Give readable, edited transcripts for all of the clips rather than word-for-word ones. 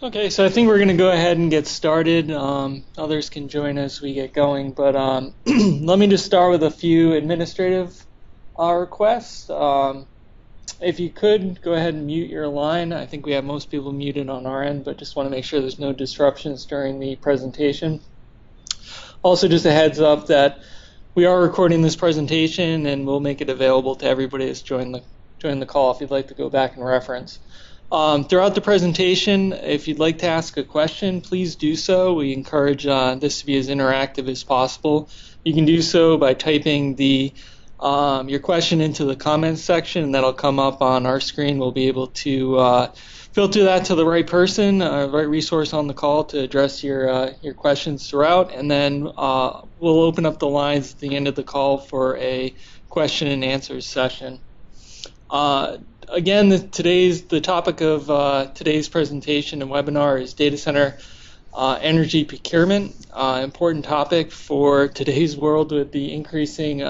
Okay, so I think we're going to go ahead and get started. Others can join as we get going, but let me just start with a few administrative requests. If you could, go ahead and mute your line. I think we have most people muted on our end, but just want to make sure there's no disruptions during the presentation. Also, just a heads up that we are recording this presentation and we'll make it available to everybody that's joined the call if you'd like to go back and reference. Throughout the presentation, if you'd like to ask a question, please do so. We encourage this to be as interactive as possible. You can do so by typing your question into the comments section, and that'll come up on our screen. We'll be able to filter that to the right person, right resource on the call to address your questions throughout, and then we'll open up the lines at the end of the call for a question and answers session. Again, the topic of today's presentation and webinar is data center energy procurement, important topic for today's world with the increasing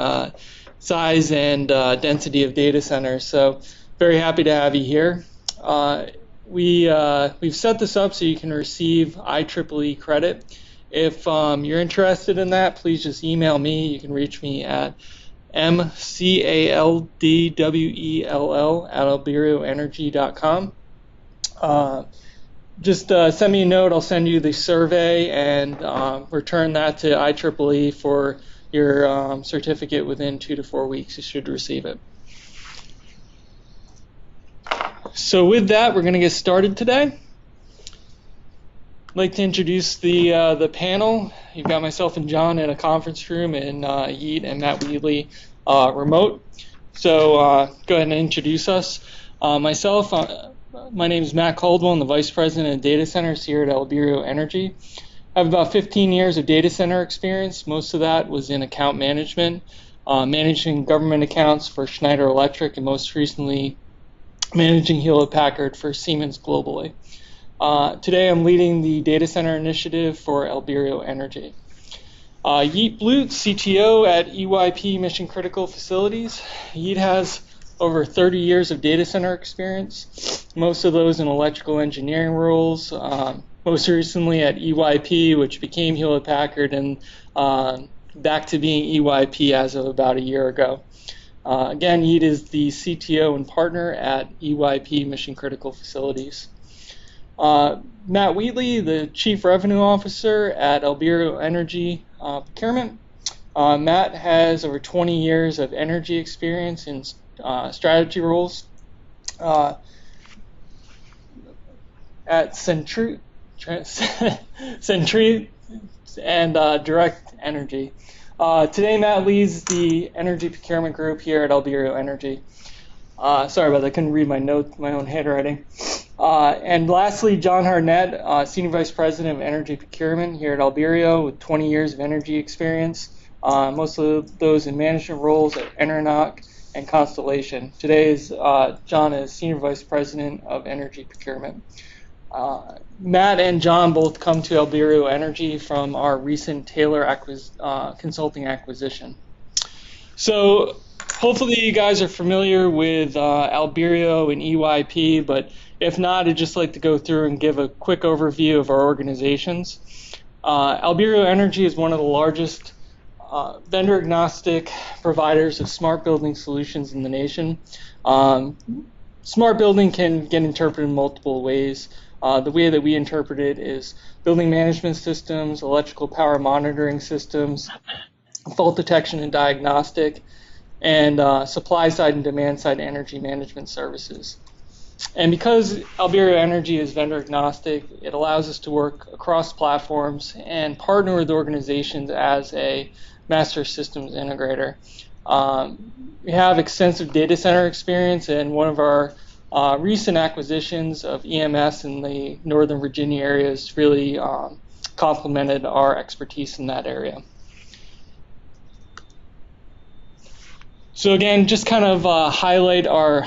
size and density of data centers. So very happy to have you here. We've set this up so you can receive IEEE credit. If you're interested in that, please just email me. You can reach me at mcaldwell@albireoenergy.com. Just send me a note. I'll send you the survey and return that to IEEE for your certificate within 2 to 4 weeks. You should receive it. So with that, we're going to get started today. I'd like to introduce the panel. You've got myself and John in a conference room, and Yeet and Matt Wheatley remote. So go ahead and introduce us. Myself, my name is Matt Caldwell. I'm the Vice President of Data Centers here at Albireo Energy. I have about 15 years of data center experience. Most of that was in account management, managing government accounts for Schneider Electric, and most recently managing Hewlett-Packard for Siemens globally. Today I'm leading the data center initiative for Albireo Energy. Yeet Blut, CTO at EYP Mission Critical Facilities. Yeet has over 30 years of data center experience, most of those in electrical engineering roles, most recently at EYP, which became Hewlett-Packard, and back to being EYP as of about a year ago. Again, Yeet is the CTO and partner at EYP Mission Critical Facilities. Matt Wheatley, the Chief Revenue Officer at Albireo Energy Procurement. Matt has over 20 years of energy experience in strategy roles at Centric and Direct Energy. Today, Matt leads the energy procurement group here at Albireo Energy. Sorry about that, I couldn't read my own handwriting. And lastly, John Harnett, Senior Vice President of Energy Procurement here at Albireo with 20 years of energy experience, most of those in management roles at Enernoc and Constellation. Today, John is Senior Vice President of Energy Procurement. Matt and John both come to Albireo Energy from our recent Taylor Consulting acquisition. So hopefully you guys are familiar with Albireo and EYP, but if not, I'd just like to go through and give a quick overview of our organizations. Albireo Energy is one of the largest vendor-agnostic providers of smart building solutions in the nation. Smart building can get interpreted in multiple ways. The way that we interpret it is building management systems, electrical power monitoring systems, fault detection and diagnostic, and supply-side and demand-side energy management services. And because Albireo Energy is vendor-agnostic, it allows us to work across platforms and partner with organizations as a master systems integrator. We have extensive data center experience, and one of our recent acquisitions of EMS in the Northern Virginia area has really complemented our expertise in that area. So again, just kind of highlight our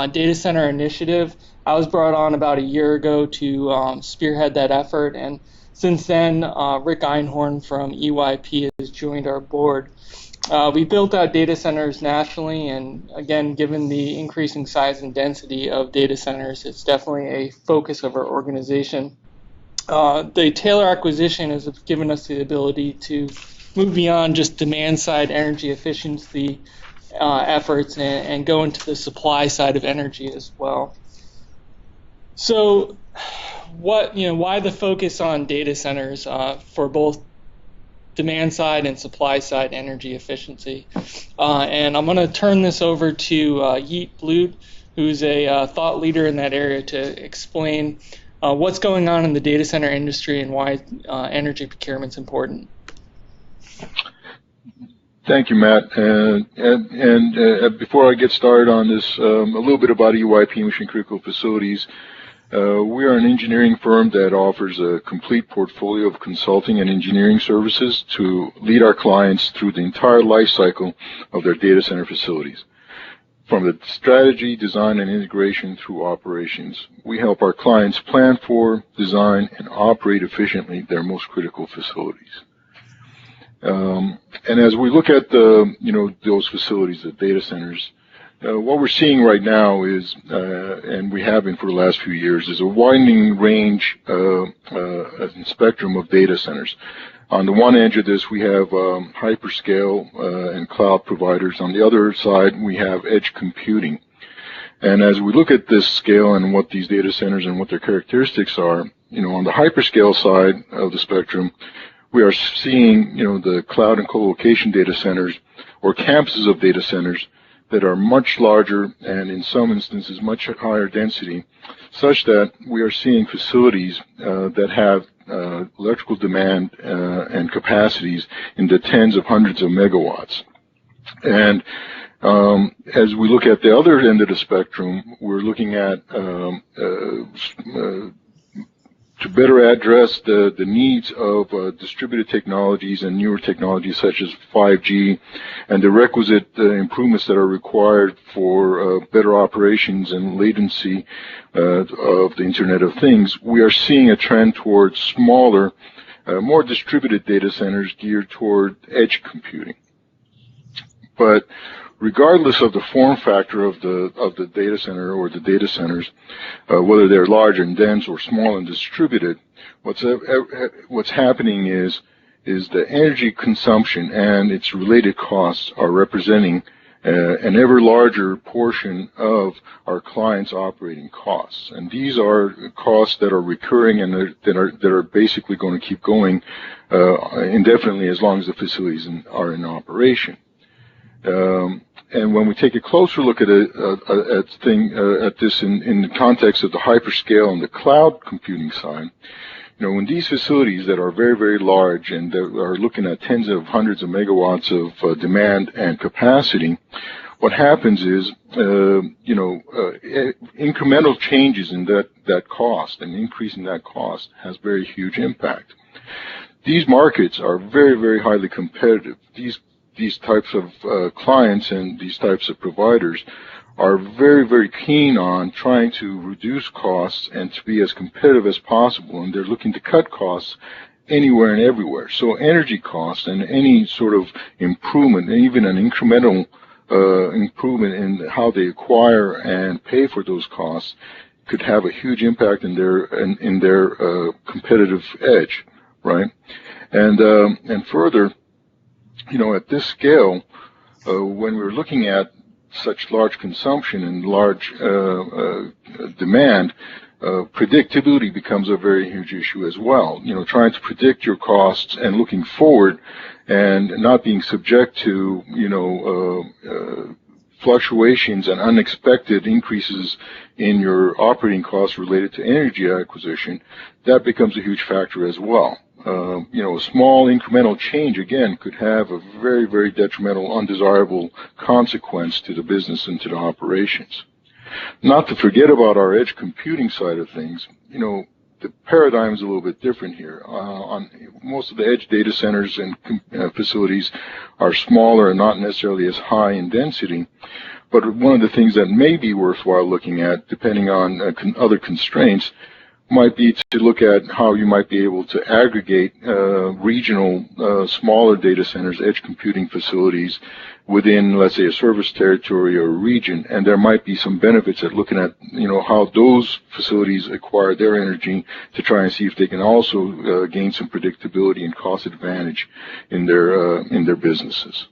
data center initiative. I was brought on about a year ago to spearhead that effort, and since then, Rick Einhorn from EYP has joined our board. We built out data centers nationally, and again, given the increasing size and density of data centers, it's definitely a focus of our organization. The Taylor acquisition has given us the ability to move beyond just demand-side energy efficiency efforts and go into the supply side of energy as well. So, why the focus on data centers for both demand side and supply side energy efficiency? And I'm going to turn this over to Yeet Blut, who's a thought leader in that area, to explain what's going on in the data center industry and why energy procurement is important. Thank you, Matt. And before I get started on this, a little bit about EYP Mission Critical Facilities. We are an engineering firm that offers a complete portfolio of consulting and engineering services to lead our clients through the entire life cycle of their data center facilities. From the strategy, design, and integration through operations, we help our clients plan for, design, and operate efficiently their most critical facilities. And as we look at those facilities, the data centers, what we're seeing right now is, and we have been for the last few years, is a widening range and spectrum of data centers. On the one edge of this, we have hyperscale and cloud providers. On the other side, we have edge computing. And as we look at this scale and what these data centers and what their characteristics are, on the hyperscale side of the spectrum, we are seeing, the cloud and co-location data centers or campuses of data centers that are much larger and in some instances much higher density, such that we are seeing facilities that have electrical demand and capacities in the tens of hundreds of megawatts. And as we look at the other end of the spectrum, we're looking at to better address the needs of distributed technologies and newer technologies such as 5G and the requisite improvements that are required for better operations and latency of the Internet of Things, we are seeing a trend towards smaller, more distributed data centers geared toward edge computing. But regardless of the form factor of the data center or the data centers, whether they're large and dense or small and distributed, what's happening is the energy consumption and its related costs are representing an ever larger portion of our clients' operating costs, and these are costs that are recurring and that are basically going to keep going indefinitely as long as the facilities are in operation. And when we take a closer look at this in the context of the hyperscale and the cloud computing side, when these facilities that are very, very large and that are looking at tens of hundreds of megawatts of demand and capacity, what happens is, incremental changes in that cost and increasing that cost has very huge impact. These markets are very, very highly competitive. These types of clients and these types of providers are very, very keen on trying to reduce costs and to be as competitive as possible, and they're looking to cut costs anywhere and everywhere. So energy costs and any sort of improvement, even an incremental improvement in how they acquire and pay for those costs, could have a huge impact in their competitive edge, right? And further, at this scale, when we're looking at such large consumption and large demand, predictability becomes a very huge issue as well. Trying to predict your costs and looking forward and not being subject to, fluctuations and unexpected increases in your operating costs related to energy acquisition, that becomes a huge factor as well. A small incremental change, again, could have a very, very detrimental, undesirable consequence to the business and to the operations. Not to forget about our edge computing side of things, the paradigm is a little bit different here. On most of the edge data centers and facilities are smaller and not necessarily as high in density, but one of the things that may be worthwhile looking at, depending on other constraints, might be to look at how you might be able to aggregate regional, smaller data centers, edge computing facilities within, let's say, a service territory or a region, and there might be some benefits at looking at, how those facilities acquire their energy to try and see if they can also gain some predictability and cost advantage in their businesses.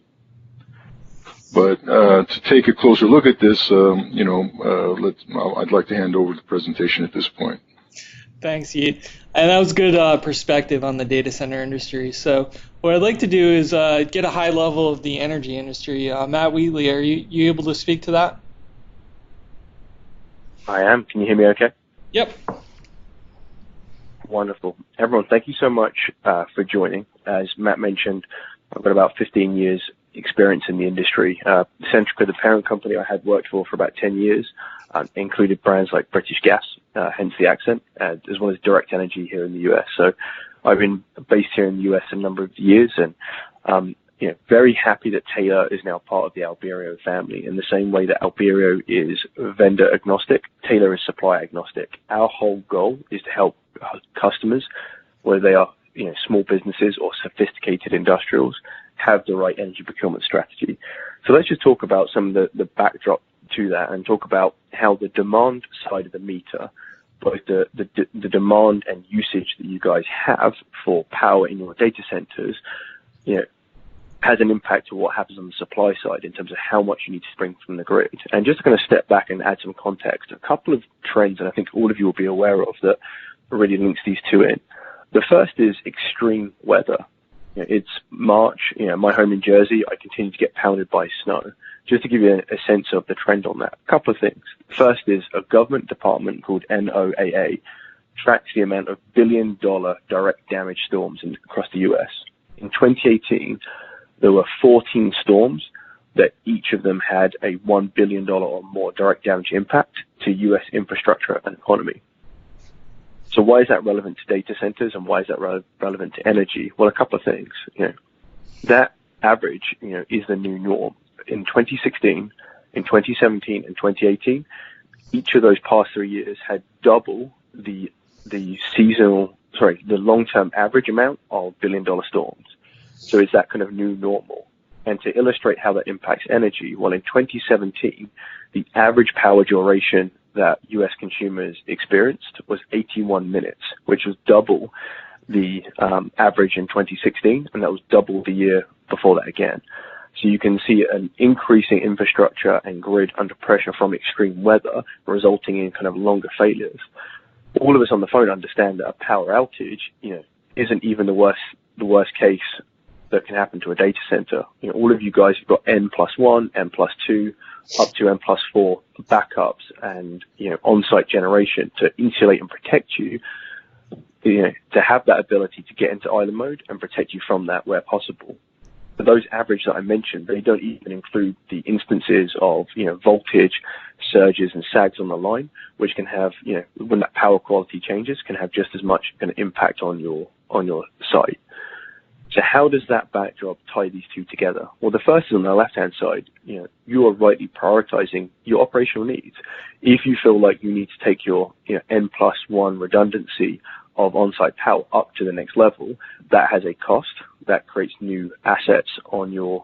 But to take a closer look at this, I'd like to hand over the presentation at this point. Thanks, Yeet. And that was good perspective on the data center industry. So what I'd like to do is get a high level of the energy industry. Matt Wheatley, are you able to speak to that? I am. Can you hear me okay? Yep. Wonderful. Everyone, thank you so much for joining. As Matt mentioned, I've got about 15 years experience in the industry. Centric, the parent company I had worked for about 10 years, included brands like British Gas, hence the accent, as well as Direct Energy here in the US. So I've been based here in the US a number of years, and very happy that Taylor is now part of the Albireo family. In the same way that Albireo is vendor agnostic, Taylor is supply agnostic. Our whole goal is to help customers, whether they are small businesses or sophisticated industrials, have the right energy procurement strategy. So let's just talk about some of the backdrop to that and talk about how the demand side of the meter, both the demand and usage that you guys have for power in your data centers, has an impact to what happens on the supply side in terms of how much you need to bring from the grid. And just to kind of step back and add some context, a couple of trends, and I think all of you will be aware of, that really links these two in. The first is extreme weather. It's March, my home in Jersey, I continue to get pounded by snow. Just to give you a sense of the trend on that, a couple of things. First is a government department called NOAA tracks the amount of billion-dollar direct damage storms across the US. In 2018, there were 14 storms that each of them had a $1 billion or more direct damage impact to US infrastructure and economy. So why is that relevant to data centers, and why is that relevant to energy? Well, a couple of things. That average, is the new norm. In 2016, in 2017, and 2018, each of those past 3 years had double the long-term average amount of billion-dollar storms. So is that kind of new normal? And to illustrate how that impacts energy, well, in 2017, the average power duration that U.S. consumers experienced was 81 minutes, which was double the average in 2016, and that was double the year before that again. So you can see an increasing infrastructure and grid under pressure from extreme weather, resulting in kind of longer failures. All of us on the phone understand that a power outage, isn't even the worst case that can happen to a data center. All of you guys have got N+1, N+2, up to N+4 backups and, on-site generation to insulate and protect you, to have that ability to get into island mode and protect you from that where possible. But those average that I mentioned, they don't even include the instances of, voltage surges and sags on the line, which can have, when that power quality changes, can have just as much kind of impact on your site. So how does that backdrop tie these two together? Well, the first is on the left-hand side. You are rightly prioritizing your operational needs. If you feel like you need to take your N+1 redundancy of on-site power up to the next level, that has a cost. That creates new assets on your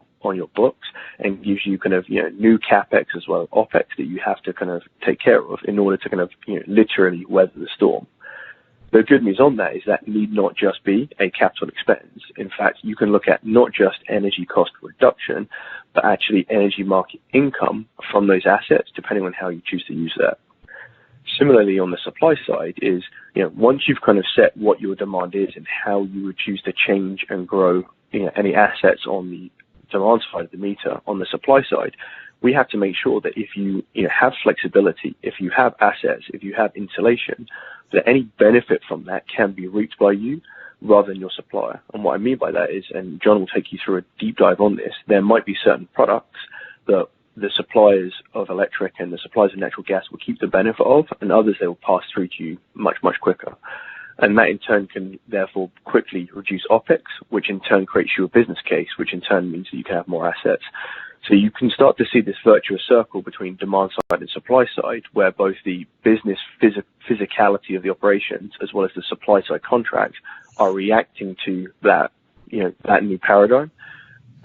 books and gives you kind of new capex as well as opex that you have to kind of take care of in order to kind of literally weather the storm. The good news on that is that need not just be a capital expense. In fact, you can look at not just energy cost reduction, but actually energy market income from those assets, depending on how you choose to use that. Similarly, on the supply side is, once you've kind of set what your demand is and how you would choose to change and grow any assets on the demand side of the meter, on the supply side, we have to make sure that if you have flexibility, if you have assets, if you have insulation, that any benefit from that can be reaped by you rather than your supplier. And what I mean by that is, and John will take you through a deep dive on this, there might be certain products that the suppliers of electric and the suppliers of natural gas will keep the benefit of, and others they will pass through to you much, much quicker. And that in turn can therefore quickly reduce OPEX, which in turn creates you a business case, which in turn means that you can have more assets. So you can start to see this virtuous circle between demand side and supply side, where both the business physicality of the operations as well as the supply side contracts are reacting to that, that new paradigm.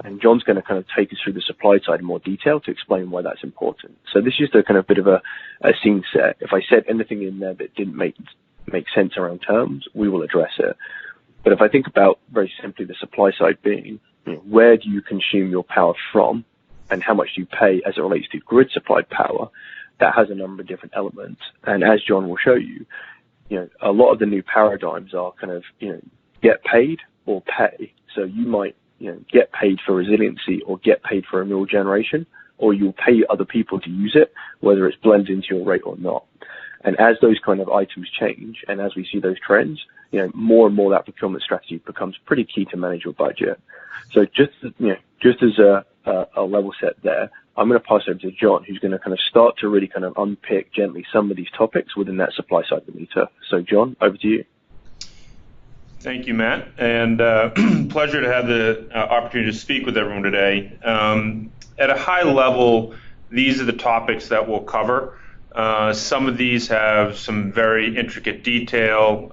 And John's going to kind of take us through the supply side in more detail to explain why that's important. So this is the kind of bit of a scene set. If I said anything in there that didn't make sense around terms, we will address it. But if I think about very simply the supply side being, where do you consume your power from and how much do you pay as it relates to grid supplied power, that has a number of different elements. And as John will show you, a lot of the new paradigms are kind of, get paid or pay. So you might, get paid for resiliency or get paid for renewable generation, or you'll pay other people to use it, whether it's blended into your rate or not. And as those kind of items change, and as we see those trends, more and more that procurement strategy becomes pretty key to manage your budget. So just as a level set there, I'm going to pass over to John, who's going to kind of start to really kind of unpick gently some of these topics within that supply side of the meter. So John, over to you. Thank you, Matt, and pleasure to have the opportunity to speak with everyone today. At a high level, these are the topics that we'll cover. Some of these have some very intricate detail,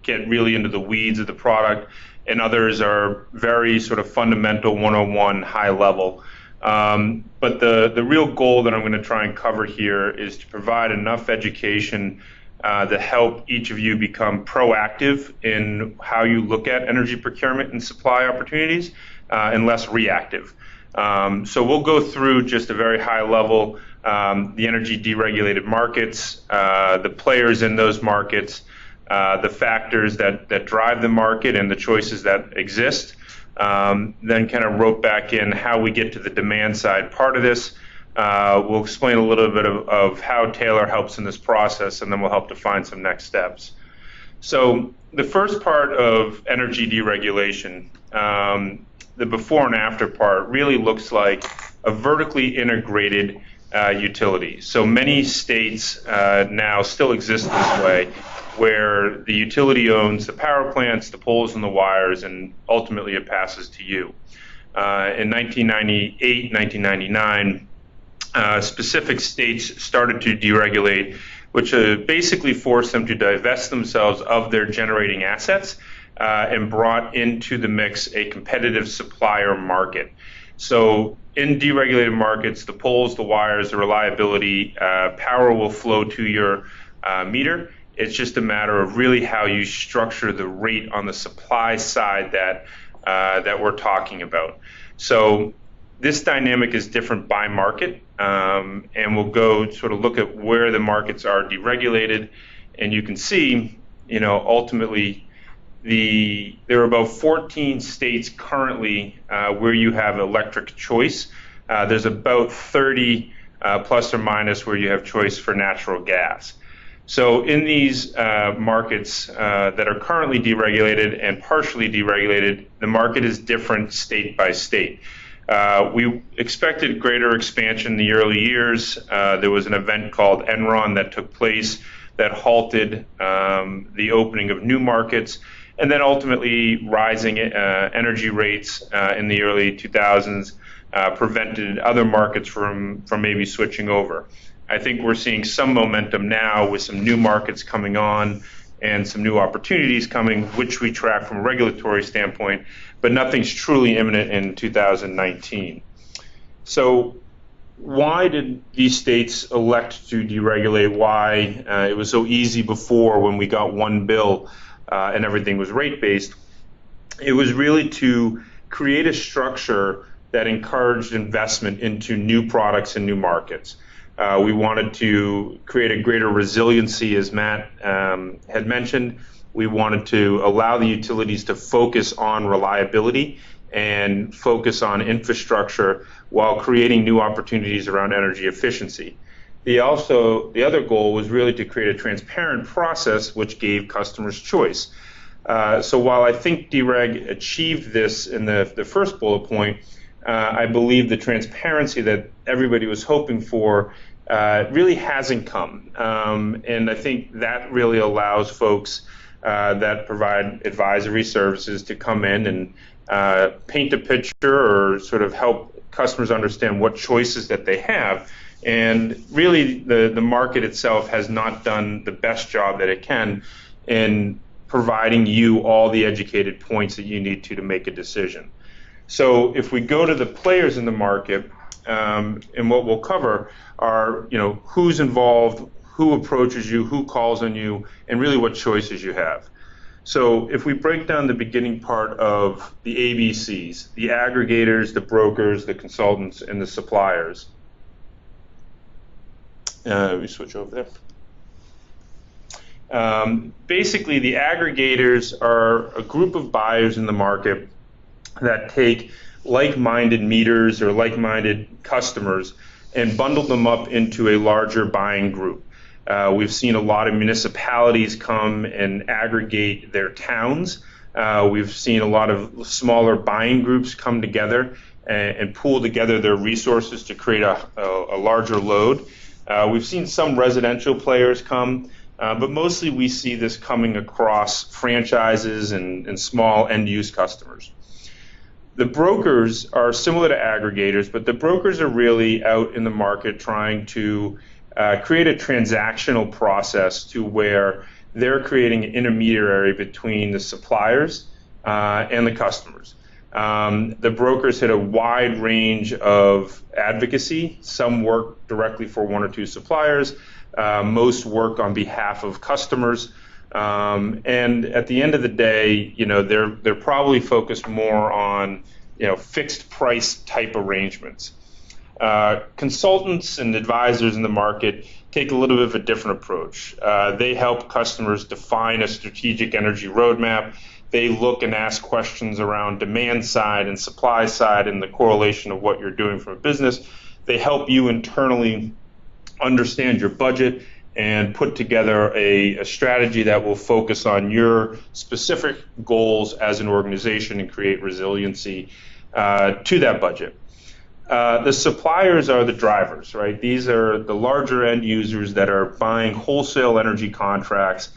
get really into the weeds of the product, and others are very sort of fundamental 101 high level. But the real goal that I'm going to try and cover here is to provide enough education to help each of you become proactive in how you look at energy procurement and supply opportunities and less reactive. So we'll go through just a very high level, the energy deregulated markets, the players in those markets, the factors that drive the market and the choices that exist, then kind of rope back in how we get to the demand side part of this. We'll explain a little bit of how Taylor helps in this process, and then we'll help define some next steps. So the first part of energy deregulation, the before and after part, really looks like a vertically integrated utility. So many states now still exist this way, where the utility owns the power plants, the poles, and the wires, and ultimately it passes to you. In 1998, 1999, specific states started to deregulate, which basically forced them to divest themselves of their generating assets and brought into the mix a competitive supplier market. So in deregulated markets, the poles, the wires, the reliability, power will flow to your meter. It's just a matter of really how you structure the rate on the supply side that we're talking about. So this dynamic is different by market, and we'll go sort of look at where the markets are deregulated, and you can see, ultimately, there are about 14 states currently where you have electric choice. There's about 30 plus or minus where you have choice for natural gas. So in these markets that are currently deregulated and partially deregulated, the market is different state by state. We expected greater expansion in the early years. There was an event called Enron that took place that halted the opening of new markets, and then ultimately rising energy rates in the early 2000s prevented other markets from maybe switching over. I think we're seeing some momentum now with some new markets coming on and some new opportunities coming, which we track from a regulatory standpoint, but nothing's truly imminent in 2019. So why did these states elect to deregulate? Why it was so easy before when we got one bill and everything was rate-based? It was really to create a structure that encouraged investment into new products and new markets. We wanted to create a greater resiliency, as Matt had mentioned. We wanted to allow the utilities to focus on reliability and focus on infrastructure while creating new opportunities around energy efficiency. The other goal was really to create a transparent process which gave customers choice. So while I think DREG achieved this in the first bullet point, I believe the transparency that everybody was hoping for really hasn't come. And I think that really allows folks that provide advisory services to come in and paint a picture or sort of help customers understand what choices that they have. And really, the market itself has not done the best job that it can in providing you all the educated points that you need to make a decision. So if we go to the players in the market, and what we'll cover are, who's involved, who approaches you, who calls on you, and really what choices you have. So if we break down the beginning part of the ABCs, the aggregators, the brokers, the consultants, and the suppliers. We switch over there. Basically, the aggregators are a group of buyers in the market that take like-minded meters or like-minded customers and bundle them up into a larger buying group. We've seen a lot of municipalities come and aggregate their towns. We've seen a lot of smaller buying groups come together and pool together their resources to create a larger load. We've seen some residential players come, but mostly we see this coming across franchises and small end-use customers. The brokers are similar to aggregators, but the brokers are really out in the market trying to create a transactional process to where they're creating an intermediary between the suppliers and the customers. The brokers hit a wide range of advocacy. Some work directly for one or two suppliers. Most work on behalf of customers. And at the end of the day, they're probably focused more on, fixed price type arrangements. Consultants and advisors in the market take a little bit of a different approach. They help customers define a strategic energy roadmap. They look and ask questions around demand side and supply side and the correlation of what you're doing from a business. They help you internally understand your budget and put together a strategy that will focus on your specific goals as an organization and create resiliency to that budget. The suppliers are the drivers, right? These are the larger end users that are buying wholesale energy contracts,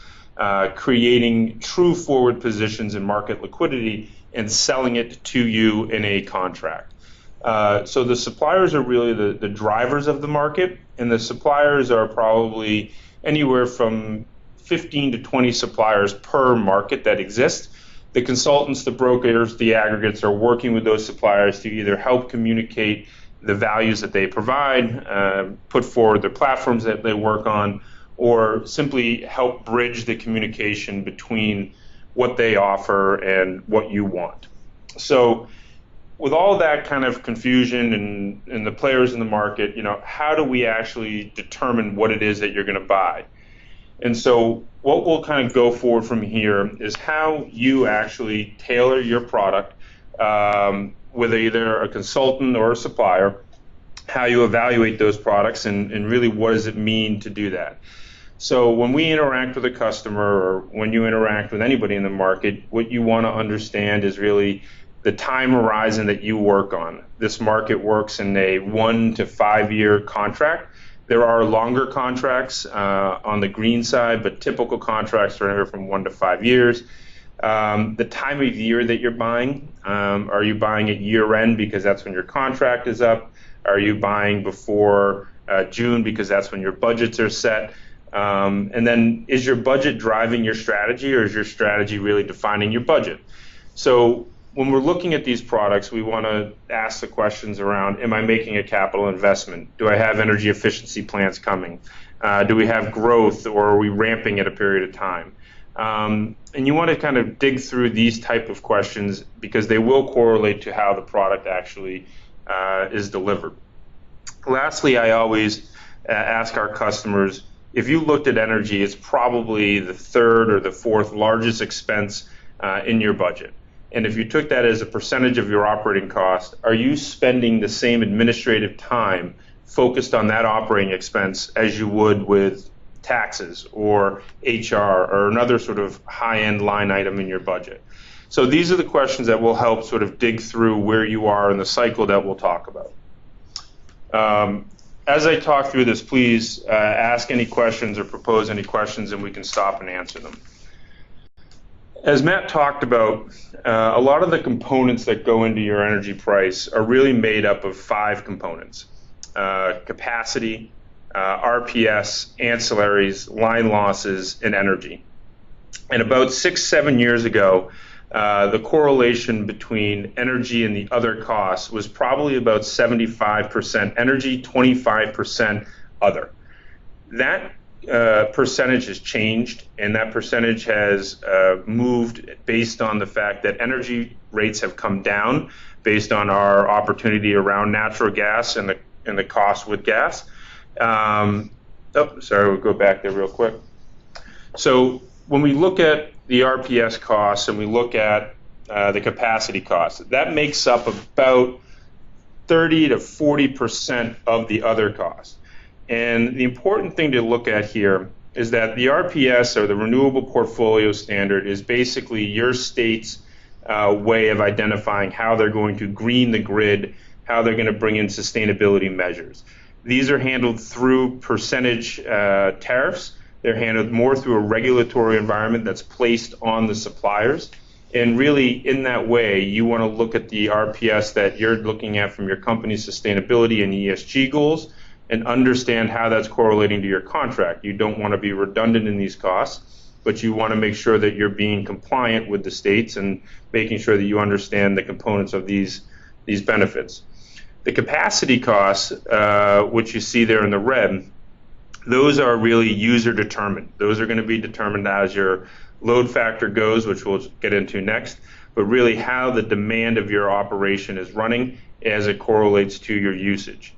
creating true forward positions in market liquidity and selling it to you in a contract. So the suppliers are really the drivers of the market, and the suppliers are probably anywhere from 15 to 20 suppliers per market that exist. The consultants, the brokers, the aggregates are working with those suppliers to either help communicate the values that they provide, put forward the platforms that they work on, or simply help bridge the communication between what they offer and what you want. So with all that kind of confusion and the players in the market, how do we actually determine what it is that you're going to buy? And so what we'll kind of go forward from here is how you actually tailor your product with either a consultant or a supplier, how you evaluate those products, and really what does it mean to do that. So when we interact with a customer or when you interact with anybody in the market, what you want to understand is really the time horizon that you work on. This market works in a 1 to 5 year contract. There are longer contracts on the green side, but typical contracts are anywhere from 1 to 5 years. The time of year that you're buying, are you buying at year end because that's when your contract is up? Are you buying before June because that's when your budgets are set? And then is your budget driving your strategy, or is your strategy really defining your budget? So when we're looking at these products, we want to ask the questions around, am I making a capital investment? Do I have energy efficiency plans coming? Do we have growth, or are we ramping at a period of time? And you want to kind of dig through these type of questions because they will correlate to how the product actually is delivered. Lastly, I always ask our customers, if you looked at energy, it's probably the third or the fourth largest expense in your budget. And if you took that as a percentage of your operating cost, are you spending the same administrative time focused on that operating expense as you would with taxes or HR or another sort of high-end line item in your budget? So these are the questions that will help sort of dig through where you are in the cycle that we'll talk about. As I talk through this, please ask any questions or propose any questions, and we can stop and answer them. As Matt talked about, a lot of the components that go into your energy price are really made up of 5 components: capacity, RPS, ancillaries, line losses, and energy. And about 6-7 years ago, the correlation between energy and the other costs was probably about 75% energy, 25% other. That percentage has changed, and that percentage has moved based on the fact that energy rates have come down based on our opportunity around natural gas and the cost with gas. We'll go back there real quick. So when we look at the RPS costs and we look at the capacity costs, that makes up about 30 to 40% of the other costs. And the important thing to look at here is that the RPS, or the Renewable Portfolio Standard, is basically your state's way of identifying how they're going to green the grid, how they're going to bring in sustainability measures. These are handled through percentage tariffs. They're handled more through a regulatory environment that's placed on the suppliers. And really, in that way, you want to look at the RPS that you're looking at from your company's sustainability and ESG goals and understand how that's correlating to your contract. You don't want to be redundant in these costs, but you want to make sure that you're being compliant with the states and making sure that you understand the components of these benefits. The capacity costs, which you see there in the red, those are really user determined. Those are going to be determined as your load factor goes, which we'll get into next, but really how the demand of your operation is running as it correlates to your usage.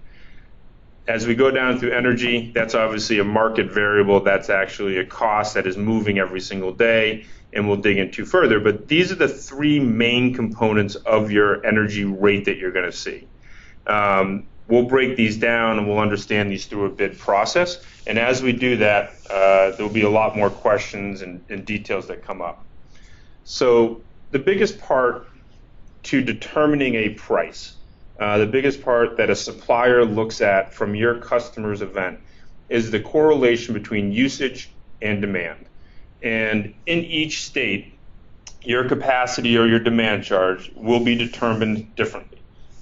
As we go down through energy, that's obviously a market variable. That's actually a cost that is moving every single day, and we'll dig into further. But these are the 3 main components of your energy rate that you're going to see. We'll break these down and we'll understand these through a bid process. And as we do that, there'll be a lot more questions and details that come up. So the biggest part to determining a price, the biggest part that a supplier looks at from your customer's event is the correlation between usage and demand. And in each state, your capacity or your demand charge will be determined differently.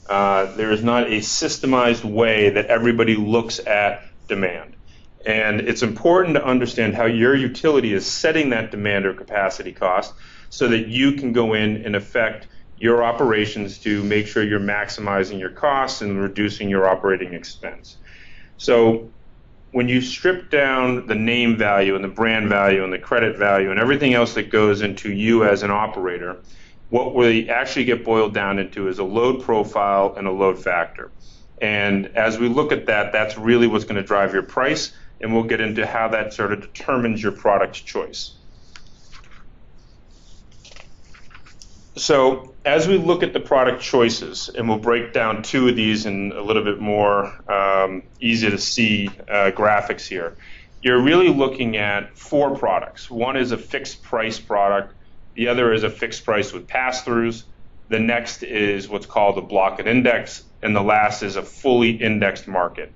There is not a systemized way that everybody looks at demand. And it's important to understand how your utility is setting that demand or capacity cost so that you can go in and affect your operations to make sure you're maximizing your costs and reducing your operating expense. So when you strip down the name value and the brand value and the credit value and everything else that goes into you as an operator, what we actually get boiled down into is a load profile and a load factor. And as we look at that, that's really what's going to drive your price, and we'll get into how that sort of determines your product choice. So as we look at the product choices, and we'll break down 2 of these in a little bit more easy to see graphics here, you're really looking at 4 products. One is a fixed price product. The other is a fixed price with pass-throughs. The next is what's called a block and index, and the last is a fully indexed market.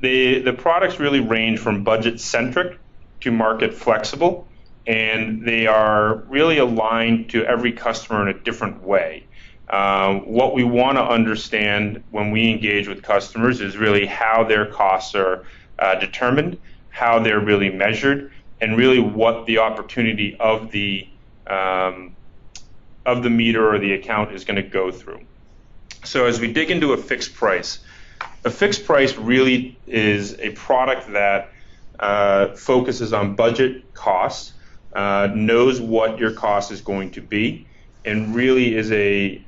The products really range from budget-centric to market flexible, and they are really aligned to every customer in a different way. What we want to understand when we engage with customers is really how their costs are determined, how they're really measured, and really what the opportunity of the meter or the account is going to go through. So as we dig into a fixed price really is a product that focuses on budget costs, knows what your cost is going to be, and really is the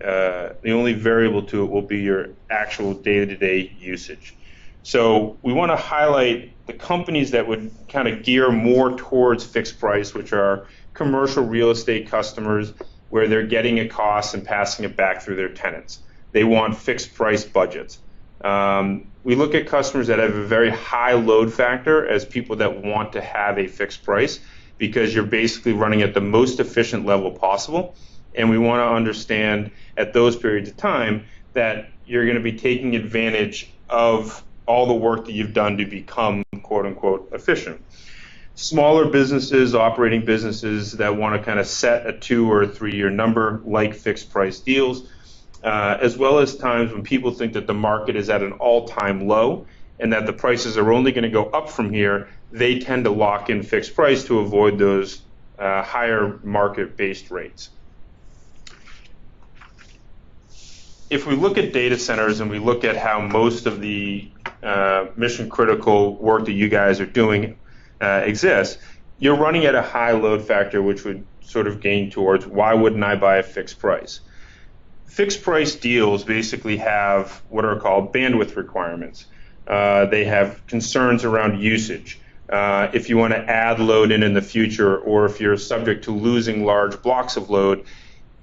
only variable to it will be your actual day-to-day usage. So we want to highlight the companies that would kind of gear more towards fixed price, which are commercial real estate customers where they're getting a cost and passing it back through their tenants. They want fixed price budgets. We look at customers that have a very high load factor as people that want to have a fixed price because you're basically running at the most efficient level possible. And we want to understand at those periods of time that you're going to be taking advantage of all the work that you've done to become quote unquote efficient. Smaller businesses, operating businesses that want to kind of set a 2 or 3 year number, like fixed price deals, as well as times when people think that the market is at an all-time low and that the prices are only going to go up from here, they tend to lock in fixed price to avoid those higher market-based rates. If we look at data centers and we look at how most of the mission-critical work that you guys are doing exists, you're running at a high load factor, which would sort of gain towards why wouldn't I buy a fixed price? Fixed price deals basically have what are called bandwidth requirements. They have concerns around usage. If you want to add load in the future, or if you're subject to losing large blocks of load,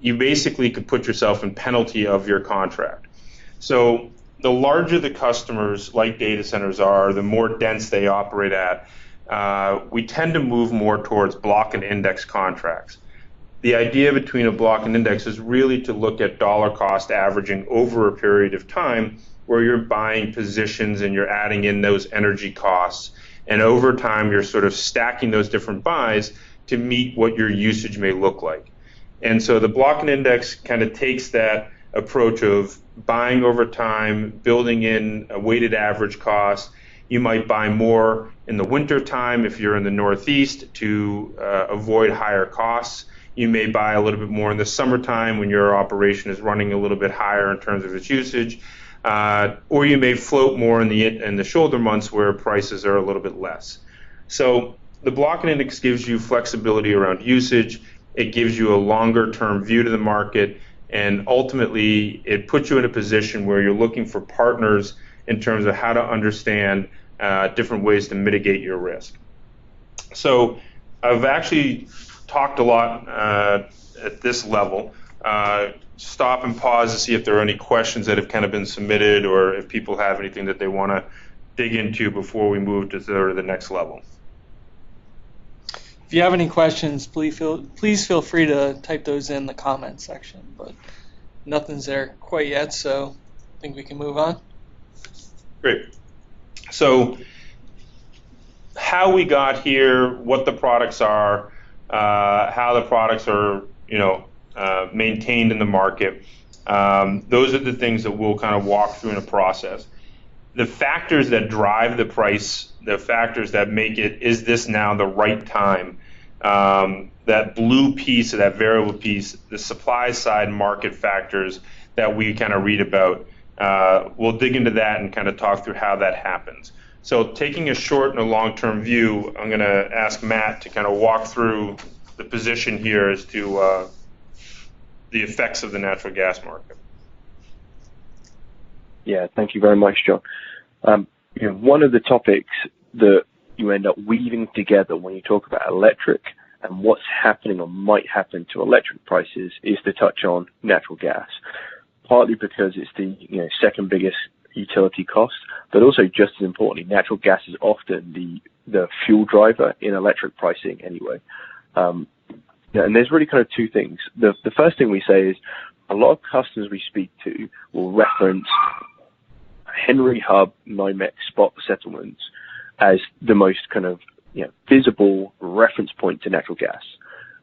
you basically could put yourself in penalty of your contract. So the larger the customers, like data centers are, the more dense they operate at, we tend to move more towards block and index contracts. The idea between a block and index is really to look at dollar cost averaging over a period of time where you're buying positions and you're adding in those energy costs. And over time, you're sort of stacking those different buys to meet what your usage may look like. And so the block and index kind of takes that approach of buying over time, building in a weighted average cost. You might buy more in the winter time if you're in the Northeast to avoid higher costs. You may buy a little bit more in the summertime when your operation is running a little bit higher in terms of its usage. Or you may float more in the shoulder months where prices are a little bit less. So the block and index gives you flexibility around usage. It gives you a longer term view to the market, and ultimately it puts you in a position where you're looking for partners in terms of how to understand different ways to mitigate your risk. So I've actually talked a lot at this level. Stop and pause to see if there are any questions that have kind of been submitted, or if people have anything that they want to dig into before we move to the next level. If you have any questions, please feel free to type those in the comments section, but nothing's there quite yet, so I think we can move on. Great. So how we got here, what the products are, how the products are, maintained in the market. Those are the things that we'll kind of walk through in a process. The factors that drive the price, the factors that make it, is this now the right time? That blue piece, or that variable piece, the supply side market factors that we kind of read about. We'll dig into that and kind of talk through how that happens. So taking a short and a long-term view, I'm going to ask Matt to kind of walk through the position here as to the effects of the natural gas market. Yeah, thank you very much, John. One of the topics that you end up weaving together when you talk about electric and what's happening or might happen to electric prices is to touch on natural gas, partly because it's the second biggest utility cost, but also just as importantly, natural gas is often the fuel driver in electric pricing anyway. And there's really kind of two things. The first thing we say is a lot of customers we speak to will reference Henry Hub NYMEX spot settlements as the most kind of visible reference point to natural gas.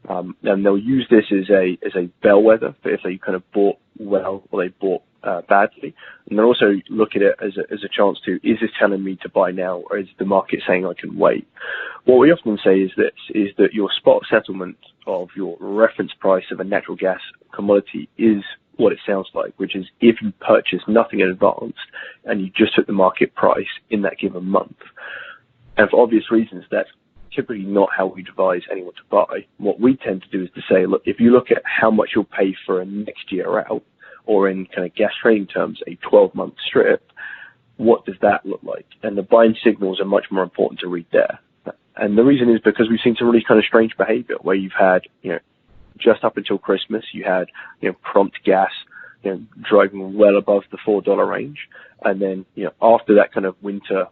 And they'll use this as a bellwether for if they kind of bought well or they bought badly. And they'll also look at it as a chance to, is this telling me to buy now, or is the market saying I can wait? What we often say is that your spot settlement of your reference price of a natural gas commodity is what it sounds like, which is if you purchase nothing in advance and you just took the market price in that given month. And for obvious reasons, that's typically not how we advise anyone to buy. What we tend to do is to say, look, if you look at how much you'll pay for a next year out, or in kind of gas trading terms, a 12-month strip, what does that look like? And the buying signals are much more important to read there. And the reason is because we've seen some really kind of strange behavior where you've had, just up until Christmas, you had, prompt gas, driving well above the $4 range. And then, after that kind of winter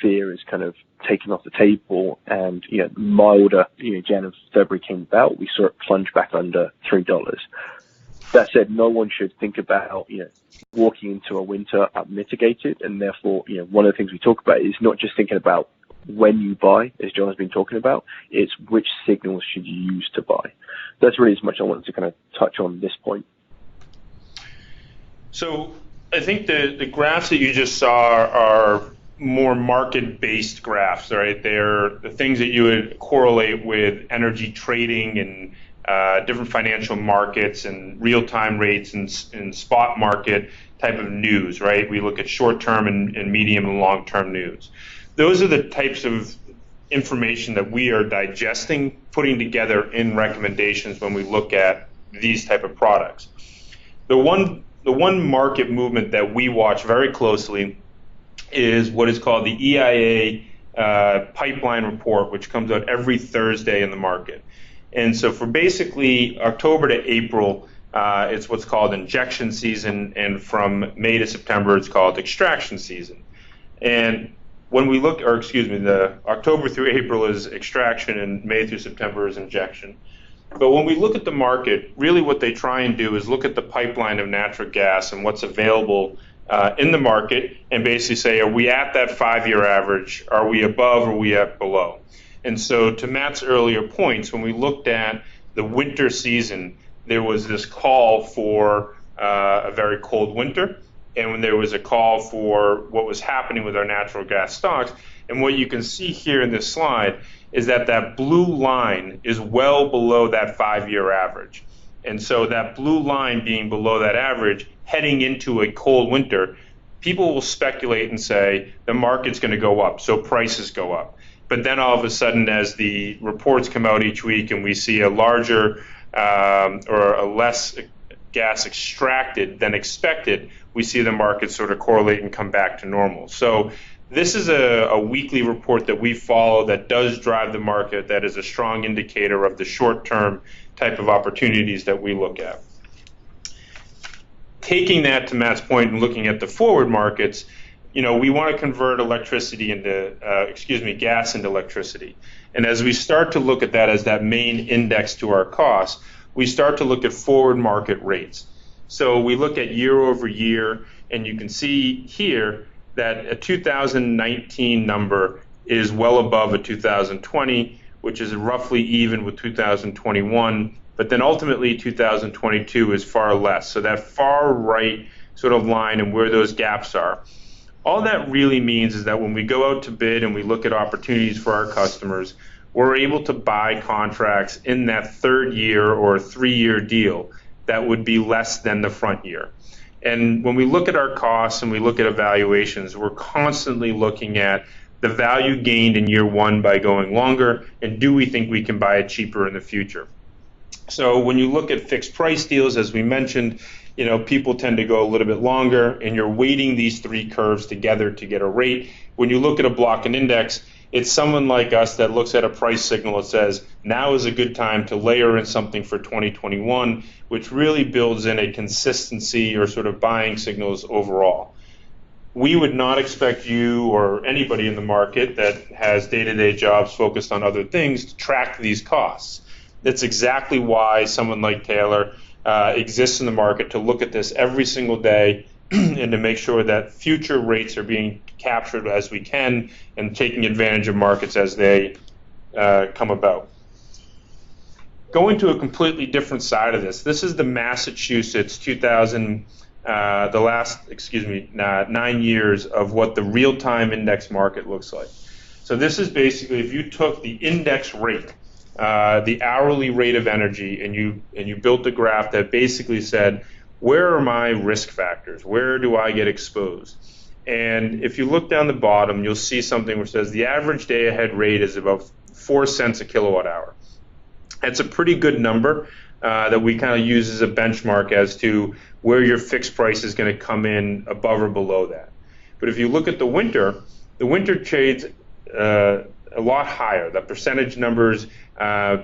fear is kind of taken off the table and, milder, Jan and February came about, we saw it plunge back under $3. That said, no one should think about, walking into a winter mitigated. And therefore, one of the things we talk about is not just thinking about when you buy, as John has been talking about. It's which signals should you use to buy. That's really as much I wanted to kind of touch on this point. So I think the graphs that you just saw are more market-based graphs, right? They're the things that you would correlate with energy trading and different financial markets and real-time rates and spot market type of news, right? We look at short-term and medium and long-term news. Those are the types of information that we are digesting, putting together in recommendations when we look at these type of products. The one market movement that we watch very closely is what is called the EIA pipeline report, which comes out every Thursday in the market. And so for basically October to April, it's what's called injection season, and from May to September, it's called extraction season. And when we look, or excuse me, the October through April is extraction and May through September is injection. But when we look at the market, really what they try and do is look at the pipeline of natural gas and what's available in the market and basically say, are we at that 5-year average? Are we above or are we at below? And so to Matt's earlier points, when we looked at the winter season, there was this call for a very cold winter, and when there was a call for what was happening with our natural gas stocks. And what you can see here in this slide is that that blue line is well below that 5-year average. And so that blue line being below that average, heading into a cold winter, people will speculate and say the market's going to go up, so prices go up. But then all of a sudden, as the reports come out each week and we see a larger or a less gas extracted than expected, we see the market sort of correlate and come back to normal. So this is a weekly report that we follow that does drive the market, that is a strong indicator of the short-term type of opportunities that we look at. Taking that to Matt's point and looking at the forward markets, you know, we want to convert electricity into, gas into electricity. And as we start to look at that as that main index to our costs, we start to look at forward market rates. So we look at year over year, and you can see here that a 2019 number is well above a 2020, which is roughly even with 2021, but then ultimately 2022 is far less. So that far right sort of line and where those gaps are. All that really means is that when we go out to bid and we look at opportunities for our customers, we're able to buy contracts in that third year or 3-year deal that would be less than the front year. And when we look at our costs and we look at evaluations, we're constantly looking at the value gained in year one by going longer, and do we think we can buy it cheaper in the future? So when you look at fixed price deals, as we mentioned, you know, people tend to go a little bit longer, and you're weighting these three curves together to get a rate. When you look at a block and index, it's someone like us that looks at a price signal that says, now is a good time to layer in something for 2021, which really builds in a consistency or sort of buying signals overall. We would not expect you or anybody in the market that has day-to-day jobs focused on other things to track these costs. That's exactly why someone like Taylor exists in the market, to look at this every single day and to make sure that future rates are being captured as we can and taking advantage of markets as they come about. Going to a completely different side of this, this is the Massachusetts 9 years of what the real-time index market looks like. So this is basically if you took the index rate, the hourly rate of energy, and you built a graph that basically said, where are my risk factors? Where do I get exposed? And if you look down the bottom, you'll see something which says the average day-ahead rate is about 4 cents a kilowatt hour. That's a pretty good number that we kind of use as a benchmark as to where your fixed price is going to come in above or below that. But if you look at the winter trades a lot higher. The percentage numbers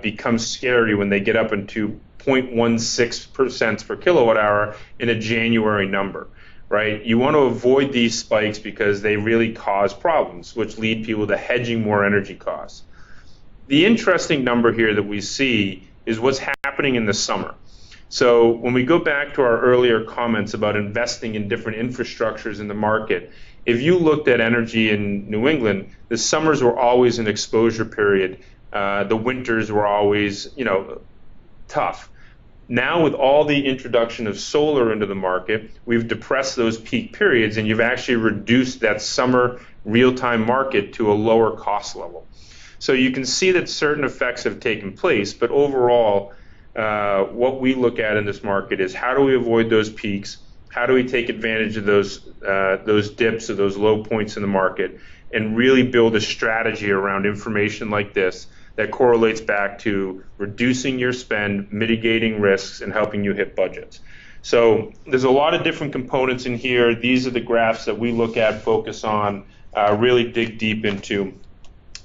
become scary when they get up into 0.16% per kilowatt hour in a January number, right? You want to avoid these spikes because they really cause problems, which lead people to hedging more energy costs. The interesting number here that we see is what's happening in the summer. So when we go back to our earlier comments about investing in different infrastructures in the market, if you looked at energy in New England, the summers were always an exposure period. The winters were always, tough. Now with all the introduction of solar into the market, we've depressed those peak periods, and you've actually reduced that summer real-time market to a lower cost level. So you can see that certain effects have taken place, but overall, what we look at in this market is how do we avoid those peaks? How do we take advantage of those dips or those low points in the market and really build a strategy around information like this that correlates back to reducing your spend, mitigating risks, and helping you hit budgets. So there's a lot of different components in here. These are the graphs that we look at, focus on, really dig deep into.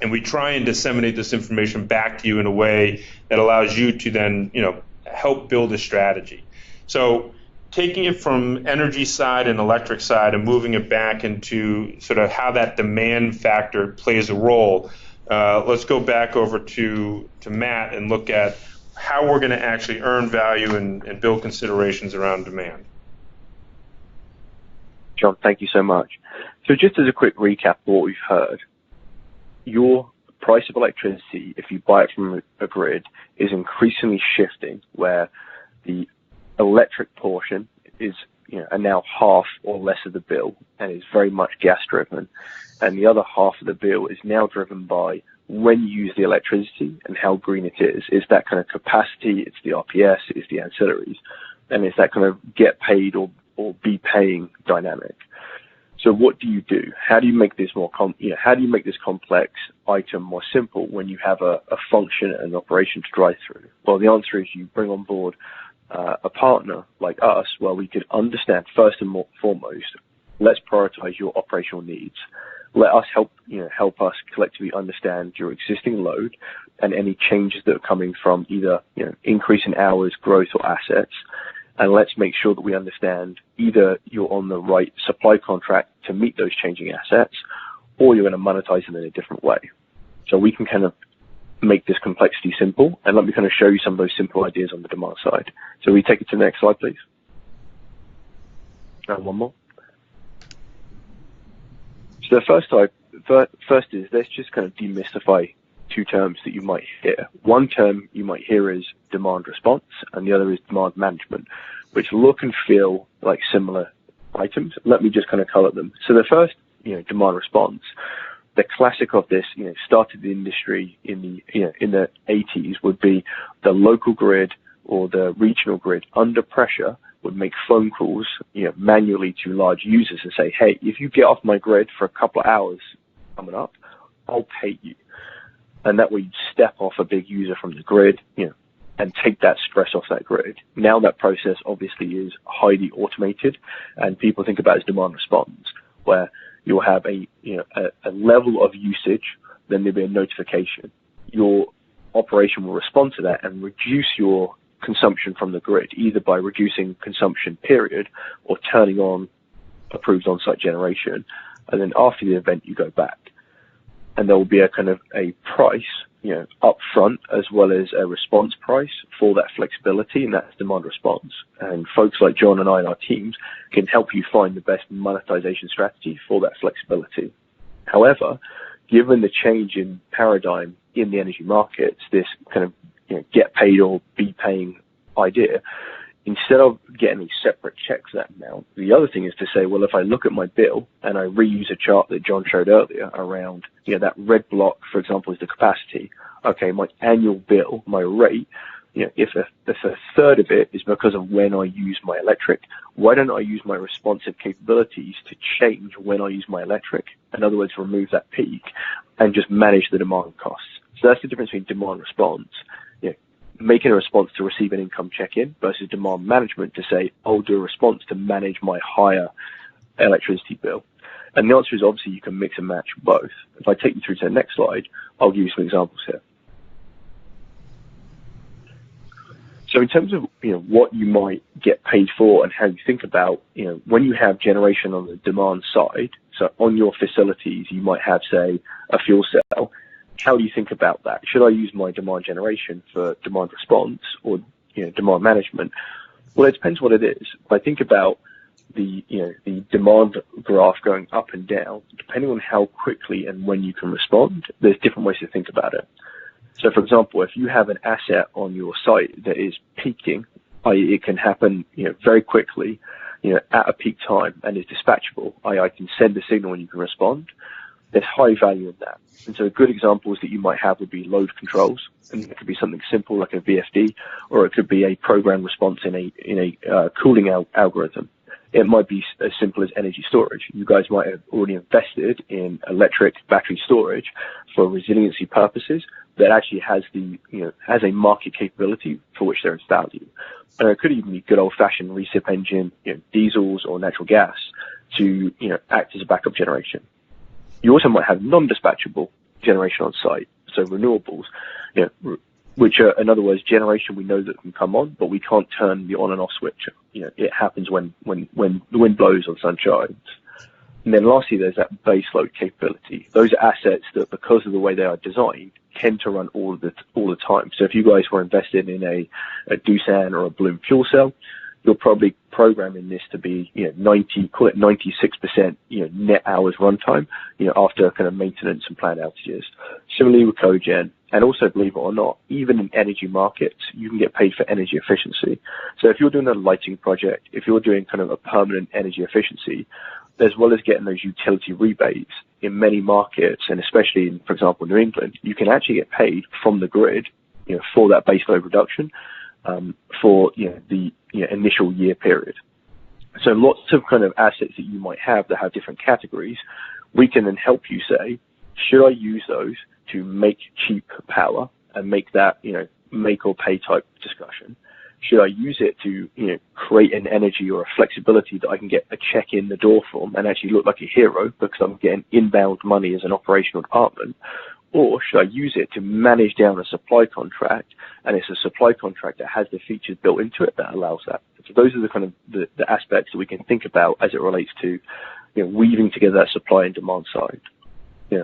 And we try and disseminate this information back to you in a way that allows you to then, help build a strategy. So taking it from energy side and electric side and moving it back into sort of how that demand factor plays a role, let's go back over to Matt and look at how we're going to actually earn value and build considerations around demand. John, thank you so much. So just as a quick recap of what we've heard, your price of electricity, if you buy it from a grid, is increasingly shifting where the electric portion is are now half or less of the bill and is very much gas driven, and the other half of the bill is now driven by when you use the electricity and how green it is. It's that kind of capacity, it's the RPS, it's the ancillaries, and it's that kind of get paid or be paying dynamic. So what do you do? How do you make this how do you make this complex item more simple when you have a function and an operation to drive through? Well, the answer is you bring on board a partner like us, where we could understand first and foremost, let's prioritize your operational needs. Let us help us collectively understand your existing load and any changes that are coming from either increase in hours, growth, or assets. And let's make sure that we understand either you're on the right supply contract to meet those changing assets, or you're going to monetize them in a different way. So we can kind of make this complexity simple, and let me kind of show you some of those simple ideas on the demand side. So we take it to the next slide, please. And one more. So the first is, let's just kind of demystify two terms that you might hear. One term you might hear is demand response, and the other is demand management, which look and feel like similar items. Let me just kind of color them. So the first, demand response, the classic of this, started the industry in the 80s would be the local grid or the regional grid under pressure would make phone calls, manually to large users and say, hey, if you get off my grid for a couple of hours coming up, I'll pay you. And that way you'd step off a big user from the grid, and take that stress off that grid. Now that process obviously is highly automated, and people think about it as demand response, where you'll have a level of usage, then there'll be a notification. Your operation will respond to that and reduce your consumption from the grid, either by reducing consumption period or turning on approved on-site generation. And then after the event, you go back. And there will be a kind of a price, up front, as well as a response price for that flexibility, and that's demand response. And folks like John and I and our teams can help you find the best monetization strategy for that flexibility. However, given the change in paradigm in the energy markets, this kind of get paid or be paying idea, instead of getting a separate check for that amount, the other thing is to say, well, if I look at my bill and I reuse a chart that John showed earlier around, that red block, for example, is the capacity. Okay, my annual bill, my rate, if a third of it is because of when I use my electric, why don't I use my responsive capabilities to change when I use my electric? In other words, remove that peak and just manage the demand costs. So that's the difference between demand response, making a response to receive an income check-in, versus demand management to say, I'll do a response to manage my higher electricity bill. And the answer is obviously you can mix and match both. If I take you through to the next slide, I'll give you some examples here. So in terms of what you might get paid for and how you think about, when you have generation on the demand side, so on your facilities you might have, say, a fuel cell. How do you think about that? Should I use my demand generation for demand response or demand management? Well, it depends what it is. If I think about the demand graph going up and down, depending on how quickly and when you can respond, there's different ways to think about it. So, for example, if you have an asset on your site that is peaking, i.e., it can happen, very quickly, at a peak time and is dispatchable, i.e., I can send a signal and you can respond. There's high value in that. And so, good examples that you might have would be load controls, and it could be something simple like a VFD, or it could be a program response in a cooling algorithm. It might be as simple as energy storage. You guys might have already invested in electric battery storage for resiliency purposes that actually has has a market capability for which there is value. And it could even be good old-fashioned recip engine, diesels or natural gas to act as a backup generation. You also might have non-dispatchable generation on site, so renewables, which are, in other words, generation we know that can come on, but we can't turn the on and off switch. It happens when the wind blows or the sun shines. And then lastly, there's that base load capability. Those are assets that, because of the way they are designed, tend to run all the time. So if you guys were invested in a Doosan or a Bloom fuel cell, you're probably programming this to be, 96%, net hours runtime, after kind of maintenance and planned outages. Similarly with cogen, and also, believe it or not, even in energy markets, you can get paid for energy efficiency. So if you're doing a lighting project, if you're doing kind of a permanent energy efficiency, as well as getting those utility rebates in many markets, and especially in, for example, New England, you can actually get paid from the grid, for that base load reduction, for the initial year period. So lots of kind of assets that you might have that have different categories, we can then help you say, should I use those to make cheap power and make that, make or pay type discussion? Should I use it to, create an energy or a flexibility that I can get a check in the door from and actually look like a hero because I'm getting inbound money as an operational department? Or should I use it to manage down a supply contract, and it's a supply contract that has the features built into it that allows that? So those are the kind of the aspects that we can think about as it relates to, weaving together that supply and demand side.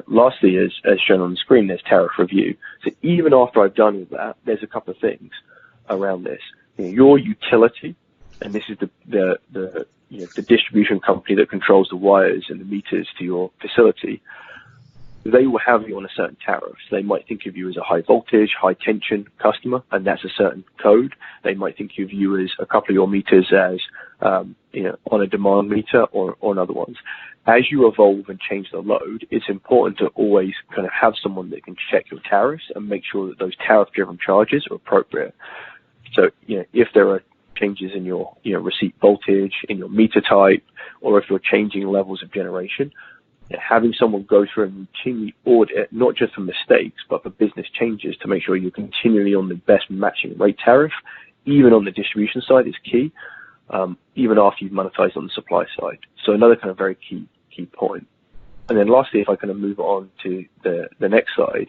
Lastly, as shown on the screen, there's tariff review. So even after I've done all that, there's a couple of things around this. Your utility, and this is the distribution company that controls the wires and the meters to your facility, they will have you on a certain tariff. So they might think of you as a high voltage, high tension customer, and that's a certain code. They might think of you as a couple of your meters as, on a demand meter or on other ones. As you evolve and change the load, it's important to always kind of have someone that can check your tariffs and make sure that those tariff-driven charges are appropriate. So, if there are changes in your, receipt voltage, in your meter type, or if you're changing levels of generation, having someone go through and routinely audit, not just for mistakes, but for business changes to make sure you're continually on the best matching rate tariff, even on the distribution side, is key, even after you've monetized on the supply side. So another kind of very key point. And then lastly, if I kind of move on to the next slide,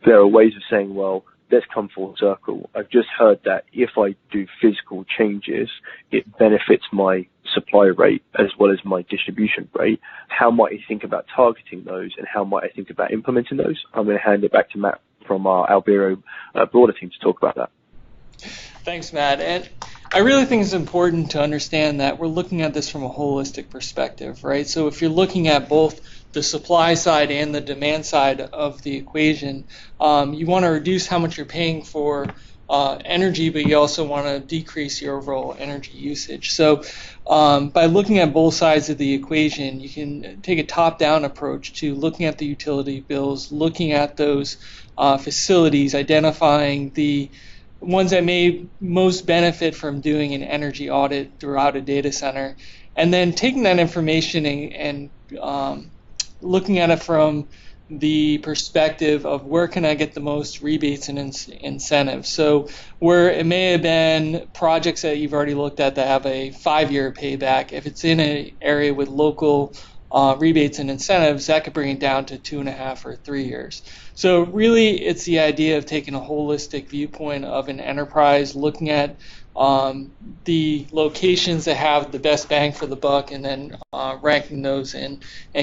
there are ways of saying, well, let's come full circle. I've just heard that if I do physical changes, it benefits my supply rate as well as my distribution rate. How might I think about targeting those, and how might I think about implementing those? I'm going to hand it back to Matt from our Albireo broader team to talk about that. Thanks, Matt. And I really think it's important to understand that we're looking at this from a holistic perspective, right? So if you're looking at both the supply side and the demand side of the equation, you want to reduce how much you're paying for energy, but you also want to decrease your overall energy usage. So by looking at both sides of the equation, you can take a top-down approach to looking at the utility bills, looking at those facilities, identifying the ones that may most benefit from doing an energy audit throughout a data center, and then taking that information and looking at it from the perspective of where can I get the most rebates and incentives. So where it may have been projects that you've already looked at that have a 5-year payback, if it's in an area with local rebates and incentives, that could bring it down to 2.5 or 3 years. So really it's the idea of taking a holistic viewpoint of an enterprise, looking at the locations that have the best bang for the buck, and then ranking those and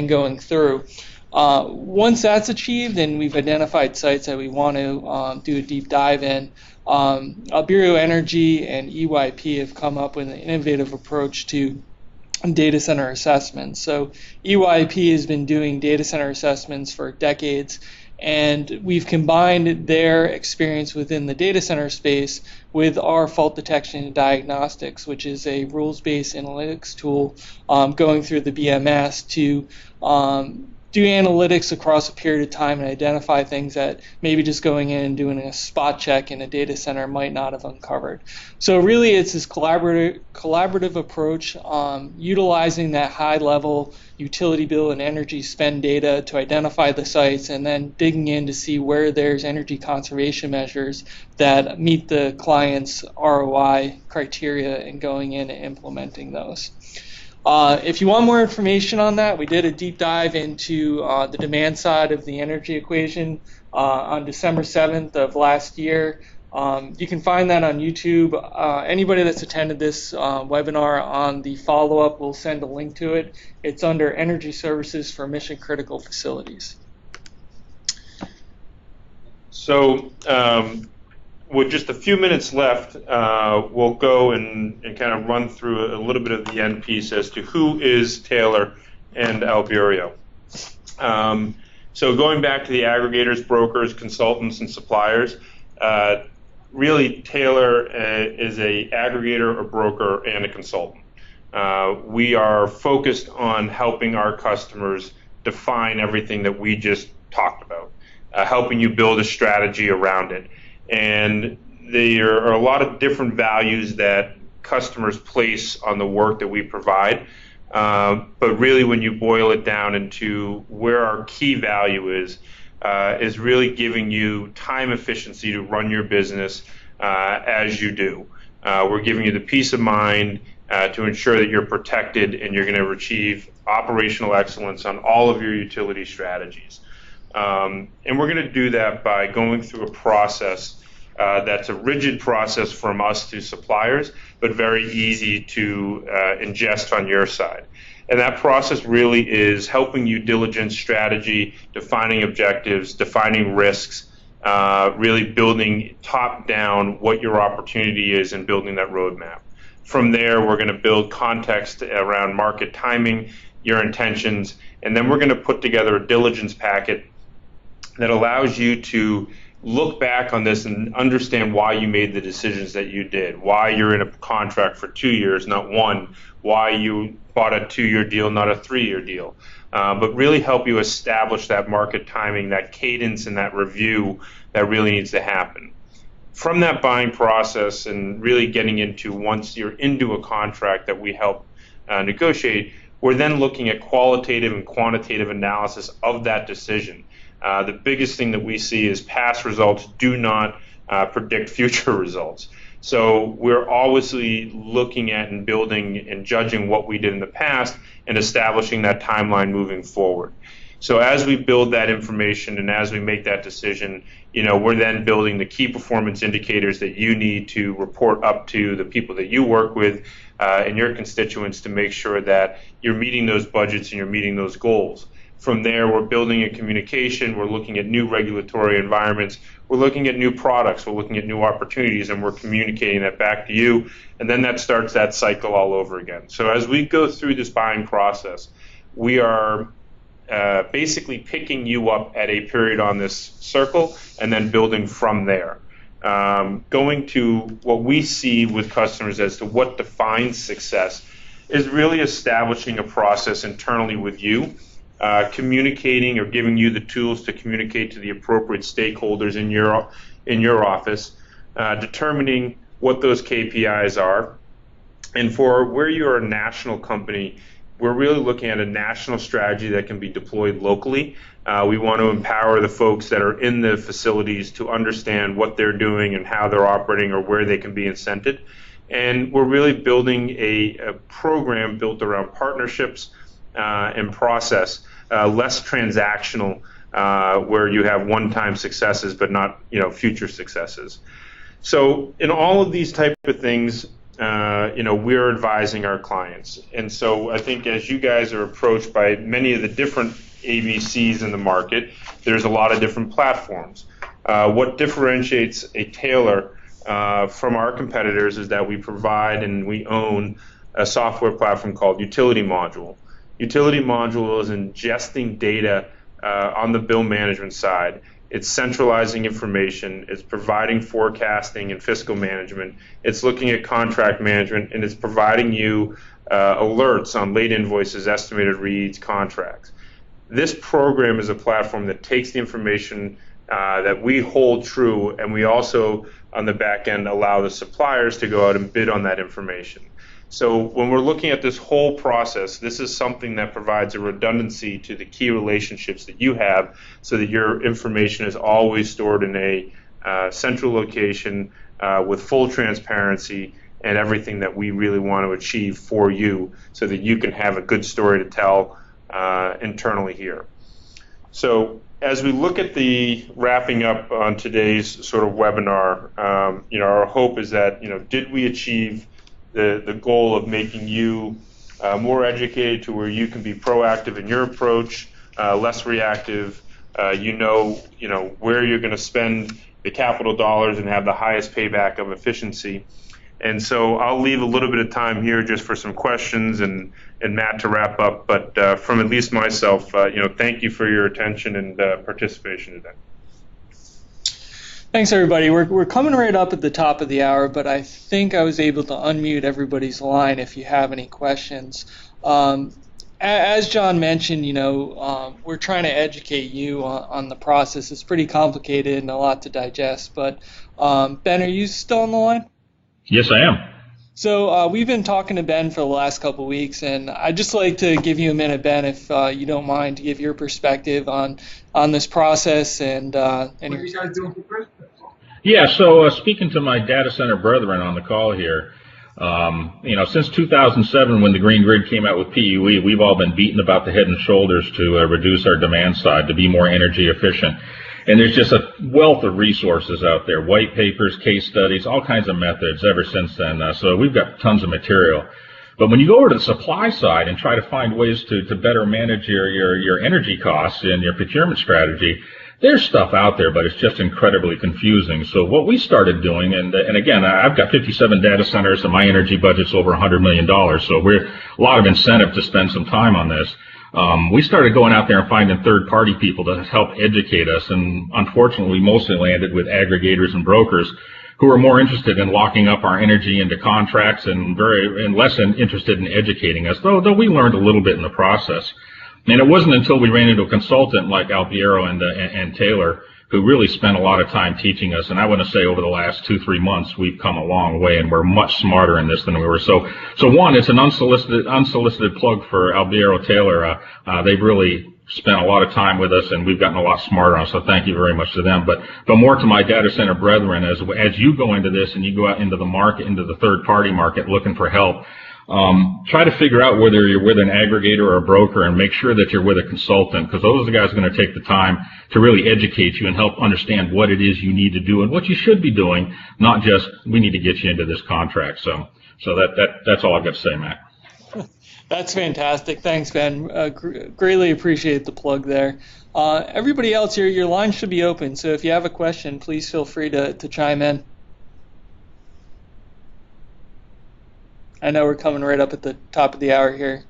going through. Once that's achieved and we've identified sites that we want to do a deep dive in, Albireo Energy and EYP have come up with an innovative approach to data center assessments. So EYP has been doing data center assessments for decades, and we've combined their experience within the data center space with our fault detection and diagnostics, which is a rules-based analytics tool going through the BMS to do analytics across a period of time and identify things that maybe just going in and doing a spot check in a data center might not have uncovered. So really it's this collaborative approach, utilizing that high-level utility bill and energy spend data to identify the sites, and then digging in to see where there's energy conservation measures that meet the client's ROI criteria and going in and implementing those. If you want more information on that, we did a deep dive into the demand side of the energy equation on December 7th of last year. You can find that on YouTube. Anybody that's attended this webinar, on the follow-up, we'll send a link to it. It's under Energy Services for Mission Critical Facilities. So with just a few minutes left, we'll go and kind of run through a little bit of the end piece as to who is Taylor and Albireo. So going back to the aggregators, brokers, consultants, and suppliers, really Taylor is a aggregator, a broker, and a consultant. We are focused on helping our customers define everything that we just talked about, helping you build a strategy around it. And there are a lot of different values that customers place on the work that we provide. But really when you boil it down into where our key value is really giving you time efficiency to run your business as you do. We're giving you the peace of mind to ensure that you're protected and you're going to achieve operational excellence on all of your utility strategies. And we're going to do that by going through a process that's a rigid process from us to suppliers, but very easy to ingest on your side. And that process really is helping you diligence strategy, defining objectives, defining risks, really building top-down what your opportunity is and building that roadmap. From there, we're going to build context around market timing, your intentions, and then we're going to put together a diligence packet that allows you to look back on this and understand why you made the decisions that you did, why you're in a contract for 2 years, not one, why you bought a 2-year deal, not a 3-year deal, but really help you establish that market timing, that cadence, and that review that really needs to happen. From that buying process and really getting into, once you're into a contract that we help negotiate, we're then looking at qualitative and quantitative analysis of that decision. The biggest thing that we see is past results do not predict future results. So we're obviously looking at and building and judging what we did in the past and establishing that timeline moving forward. So as we build that information and as we make that decision, we're then building the key performance indicators that you need to report up to the people that you work with and your constituents to make sure that you're meeting those budgets and you're meeting those goals. From there, we're building a communication, we're looking at new regulatory environments, we're looking at new products, we're looking at new opportunities, and we're communicating that back to you, and then that starts that cycle all over again. So as we go through this buying process, we are basically picking you up at a period on this circle and then building from there. Going to what we see with customers as to what defines success is really establishing a process internally with you, communicating or giving you the tools to communicate to the appropriate stakeholders in your office, determining what those KPIs are. And for where you're a national company, we're really looking at a national strategy that can be deployed locally. We want to empower the folks that are in the facilities to understand what they're doing and how they're operating or where they can be incented. And we're really building a program built around partnerships and process, less transactional, where you have one-time successes but not future successes. So in all of these type of things, we're advising our clients. And so I think as you guys are approached by many of the different ABCs in the market, there's a lot of different platforms. What differentiates a Taylor from our competitors is that we provide and we own a software platform called Utility Module. Utility Module is ingesting data on the bill management side. It's centralizing information, it's providing forecasting and fiscal management, it's looking at contract management, and it's providing you alerts on late invoices, estimated reads, contracts. This program is a platform that takes the information that we hold true, and we also, on the back end, allow the suppliers to go out and bid on that information. So when we're looking at this whole process, this is something that provides a redundancy to the key relationships that you have so that your information is always stored in a central location with full transparency and everything that we really want to achieve for you so that you can have a good story to tell internally here. So as we look at the wrapping up on today's sort of webinar, our hope is that, did we achieve the goal of making you more educated to where you can be proactive in your approach, less reactive, where you're going to spend the capital dollars and have the highest payback of efficiency. And so I'll leave a little bit of time here just for some questions and Matt to wrap up. But from at least myself, thank you for your attention and participation today. Thanks, everybody. We're coming right up at the top of the hour, but I think I was able to unmute everybody's line if you have any questions. As John mentioned, we're trying to educate you on the process. It's pretty complicated and a lot to digest. But Ben, are you still on the line? Yes, I am. So we've been talking to Ben for the last couple of weeks, and I'd just like to give you a minute, Ben, if you don't mind, to give your perspective on this process and what are you guys doing for Christmas? Yeah, so speaking to my data center brethren on the call here, since 2007 when the Green Grid came out with PUE, we've all been beaten about the head and shoulders to reduce our demand side, to be more energy efficient. And there's just a wealth of resources out there, white papers, case studies, all kinds of methods ever since then. So we've got tons of material. But when you go over to the supply side and try to find ways to better manage your energy costs and your procurement strategy, there's stuff out there, but it's just incredibly confusing. So what we started doing, and again, I've got 57 data centers and my energy budget's over $100 million, so we're a lot of incentive to spend some time on this. We started going out there and finding third-party people to help educate us, and unfortunately we mostly landed with aggregators and brokers who are more interested in locking up our energy into contracts and less interested in educating us, though we learned a little bit in the process. And it wasn't until we ran into a consultant like Albireo and Taylor who really spent a lot of time teaching us, and I want to say over the last 2-3 months we've come a long way and we're much smarter in this than we were. So one, it's an unsolicited plug for Albireo Taylor. They've really spent a lot of time with us and we've gotten a lot smarter on, so thank you very much to them. But more to my data center brethren, as you go into this and you go out into the market, into the third party market looking for help, try to figure out whether you're with an aggregator or a broker, and make sure that you're with a consultant, because those are the guys going to take the time to really educate you and help understand what it is you need to do and what you should be doing, not just we need to get you into this contract. So that's all I've got to say, Matt. That's fantastic. Thanks, Ben. Greatly appreciate the plug there. Everybody else here, your line should be open, so if you have a question, please feel free to chime in. I know we're coming right up at the top of the hour here.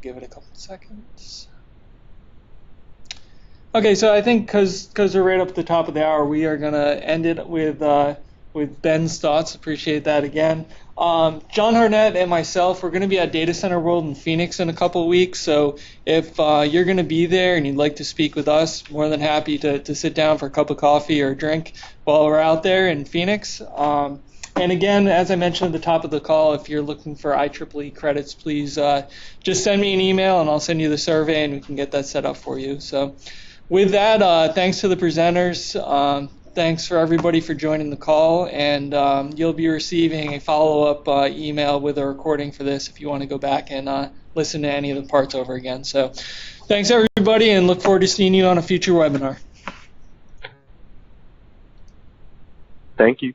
Give it a couple seconds. Okay, so I think because we're right up at the top of the hour, we are going to end it with Ben's thoughts. Appreciate that again. John Harnett and myself, we're going to be at Data Center World in Phoenix in a couple of weeks. So if you're going to be there and you'd like to speak with us, more than happy to sit down for a cup of coffee or a drink while we're out there in Phoenix. And again, as I mentioned at the top of the call, if you're looking for IEEE credits, please just send me an email and I'll send you the survey and we can get that set up for you. So with that, thanks to the presenters. Thanks for everybody for joining the call, and you'll be receiving a follow-up email with a recording for this if you want to go back and listen to any of the parts over again. So thanks, everybody, and look forward to seeing you on a future webinar. Thank you.